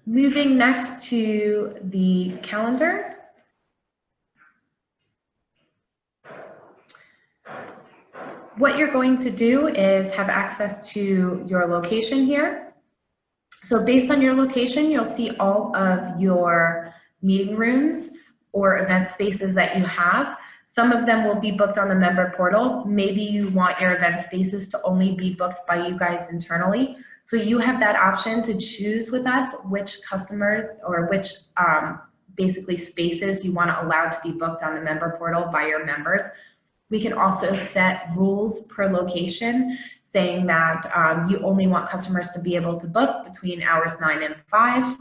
Moving next to the calendar. What you're going to do is have access to your location here. So based on your location, you'll see all of your meeting rooms or event spaces that you have. Some of them will be booked on the member portal. Maybe you want your event spaces to only be booked by you guys internally. So you have that option to choose with us which customers or which basically spaces you want to allow to be booked on the member portal by your members. We can also set rules per location saying that you only want customers to be able to book between hours 9 and 5.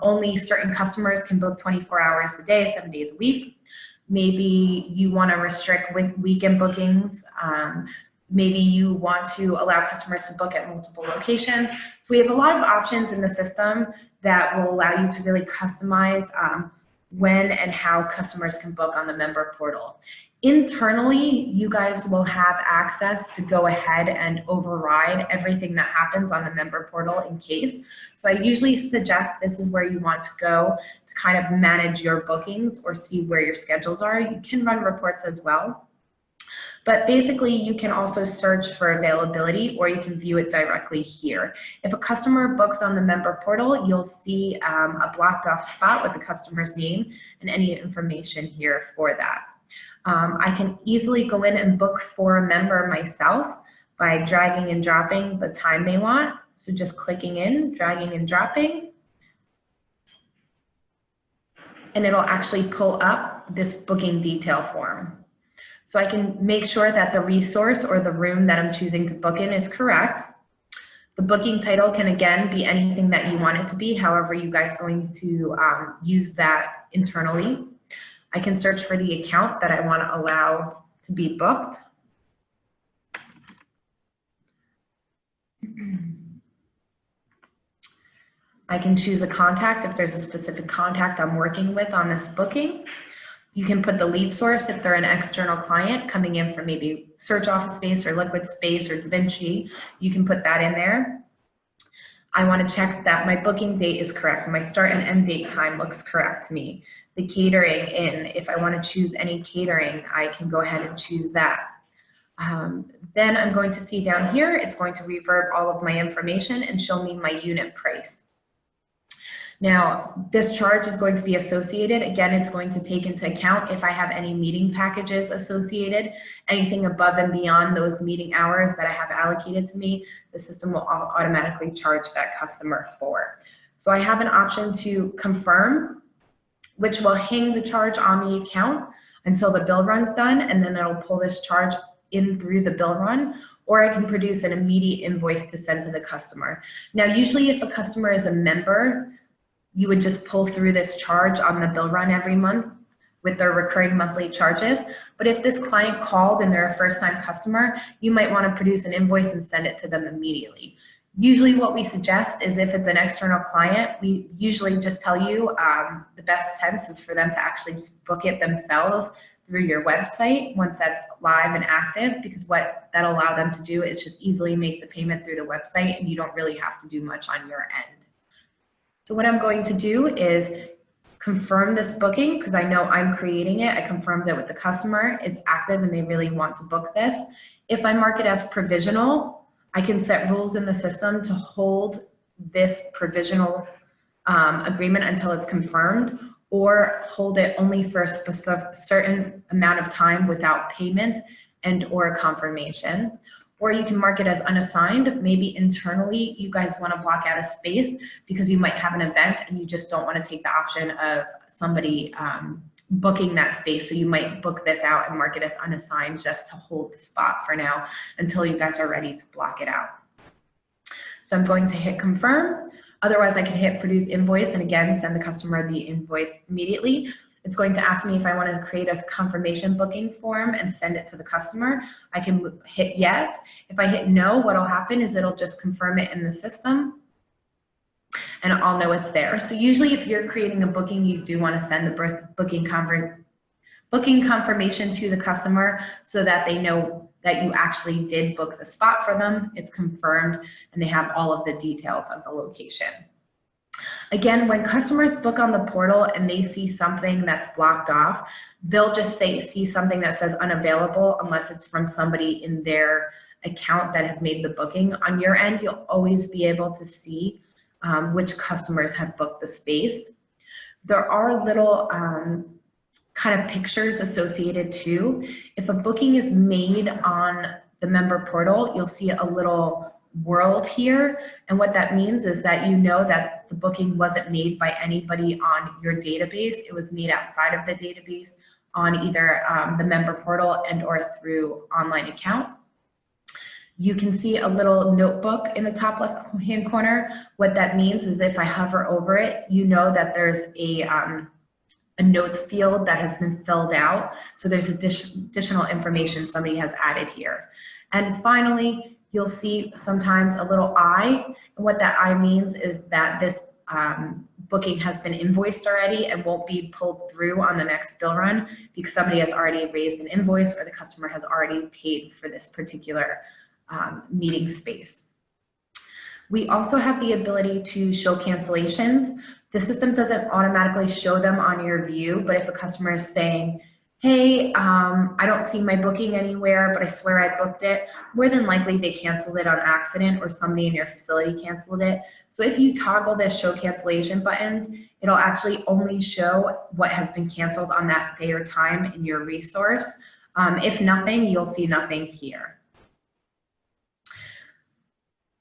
Only certain customers can book 24 hours a day, 7 days a week. Maybe you want to restrict weekend bookings. Maybe you want to allow customers to book at multiple locations. So we have a lot of options in the system that will allow you to really customize when and how customers can book on the member portal. Internally, you guys will have access to go ahead and override everything that happens on the member portal in case. So I usually suggest this is where you want to go to kind of manage your bookings or see where your schedules are. You can run reports as well. But basically, you can also search for availability or you can view it directly here. If a customer books on the member portal, you'll see a blocked off spot with the customer's name and any information here for that. I can easily go in and book for a member myself by dragging and dropping the time they want. So just clicking in, dragging and dropping, and it'll actually pull up this booking detail form. So I can make sure that the resource or the room that I'm choosing to book in is correct. The booking title can again be anything that you want it to be, however you guys are going to use that internally. I can search for the account that I want to allow to be booked. I can choose a contact if there's a specific contact I'm working with on this booking. You can put the lead source if they're an external client coming in from maybe Search Office Space or Liquid Space or DaVinci. You can put that in there. I want to check that my booking date is correct. My start and end date time looks correct to me. The catering in, if I want to choose any catering, I can go ahead and choose that. Then I'm going to see down here, it's going to revert all of my information and show me my unit price. Now, this charge is going to be associated. Again, it's going to take into account if I have any meeting packages associated, anything above and beyond those meeting hours that I have allocated to me, the system will automatically charge that customer for. So I have an option to confirm, which will hang the charge on the account until the bill run's done, and then it'll pull this charge in through the bill run, or I can produce an immediate invoice to send to the customer. Now, usually if a customer is a member, you would just pull through this charge on the bill run every month with their recurring monthly charges. But if this client called and they're a first-time customer, you might want to produce an invoice and send it to them immediately. Usually what we suggest is if it's an external client, we usually just tell you the best sense is for them to actually just book it themselves through your website once that's live and active, because what that'll allow them to do is just easily make the payment through the website and you don't really have to do much on your end. So what I'm going to do is confirm this booking because I know I'm creating it. I confirmed it with the customer. It's active and they really want to book this. If I mark it as provisional, I can set rules in the system to hold this provisional agreement until it's confirmed, or hold it only for a certain amount of time without payment and or confirmation. Or you can mark it as unassigned. Maybe internally you guys want to block out a space because you might have an event and you just don't want to take the option of somebody booking that space. So you might book this out and mark it as unassigned just to hold the spot for now until you guys are ready to block it out. So I'm going to hit confirm. Otherwise I can hit produce invoice and again send the customer the invoice immediately. It's going to ask me if I want to create a confirmation booking form and send it to the customer. I can hit yes. If I hit no, what'll happen is it'll just confirm it in the system and I'll know it's there. So usually if you're creating a booking, you do want to send the booking confirmation to the customer so that they know that you actually did book the spot for them, it's confirmed, and they have all of the details of the location. Again, when customers book on the portal and they see something that's blocked off, they'll just see something that says unavailable unless it's from somebody in their account that has made the booking. On your end, you'll always be able to see which customers have booked the space. There are little kind of pictures associated too. If a booking is made on the member portal, you'll see a little world here. And what that means is that you know that the booking wasn't made by anybody on your database. It was made outside of the database on either the member portal and or through online account. You can see a little notebook in the top left-hand corner. What that means is if I hover over it, you know that there's a notes field that has been filled out. So there's additional information somebody has added here. And finally, you'll see sometimes a little I, and what that I means is that this booking has been invoiced already and won't be pulled through on the next bill run because somebody has already raised an invoice or the customer has already paid for this particular meeting space. We also have the ability to show cancellations. The system doesn't automatically show them on your view, but if a customer is saying, hey, I don't see my booking anywhere, but I swear I booked it, more than likely they canceled it on accident or somebody in your facility canceled it. So if you toggle this show cancellation buttons, it'll actually only show what has been canceled on that day or time in your resource. If nothing, you'll see nothing here.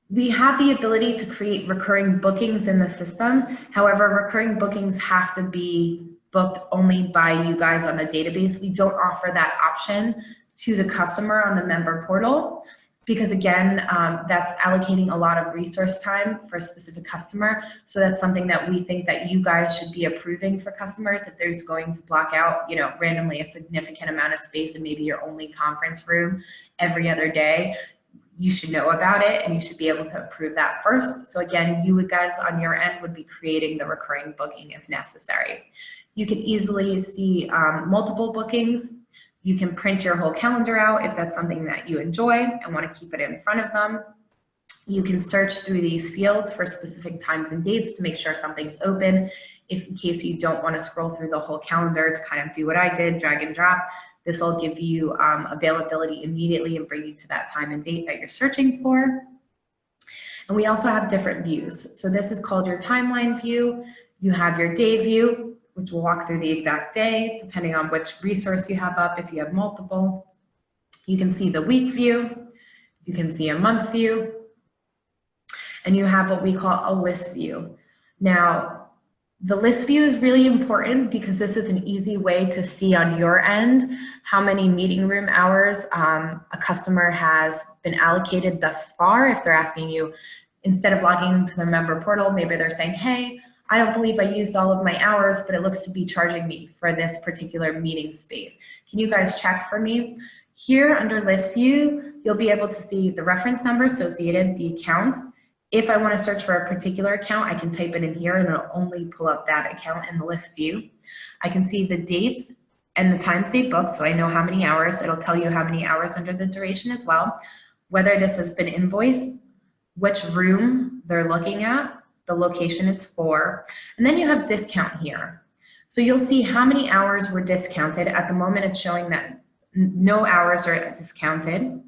We have the ability to create recurring bookings in the system. However, recurring bookings have to be booked only by you guys on the database. We don't offer that option to the customer on the member portal because again, that's allocating a lot of resource time for a specific customer. So that's something that we think that you guys should be approving for customers if there's going to block out, you know, randomly a significant amount of space and maybe your only conference room every other day. You should know about it and you should be able to approve that first. So again, you guys on your end would be creating the recurring booking if necessary. You can easily see multiple bookings. You can print your whole calendar out if that's something that you enjoy and want to keep it in front of them. You can search through these fields for specific times and dates to make sure something's open. If in case you don't want to scroll through the whole calendar to kind of do what I did, drag and drop, this will give you availability immediately and bring you to that time and date that you're searching for. And we also have different views. So this is called your timeline view. You have your day view, which will walk through the exact day, depending on which resource you have up, if you have multiple. You can see the week view. You can see a month view. And you have what we call a list view. Now, the list view is really important because this is an easy way to see on your end how many meeting room hours a customer has been allocated thus far. If they're asking you, instead of logging into their member portal, maybe they're saying, hey, I don't believe I used all of my hours, but it looks to be charging me for this particular meeting space. Can you guys check for me? Here under list view, you'll be able to see the reference number associated, the account. If I want to search for a particular account, I can type it in here and it'll only pull up that account in the list view. I can see the dates and the times they booked, so I know how many hours. It'll tell you how many hours under the duration as well, whether this has been invoiced, which room they're looking at, the location it's for, and then you have discount here. So you'll see how many hours were discounted. At the moment, it's showing that no hours are discounted.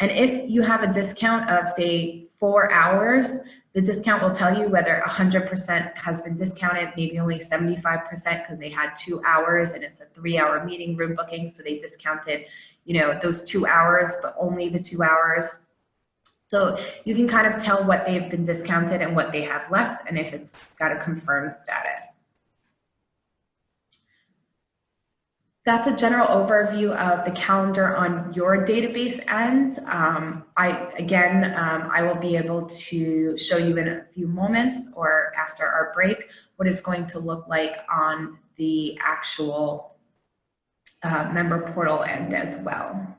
And if you have a discount of, say, 4 hours, the discount will tell you whether 100% has been discounted, maybe only 75% because they had 2 hours and it's a 3-hour meeting room booking. So they discounted, you know, those 2 hours, but only the 2 hours. So you can kind of tell what they've been discounted and what they have left and if it's got a confirmed status. That's a general overview of the calendar on your database end. I will be able to show you in a few moments or after our break what it's going to look like on the actual member portal end as well.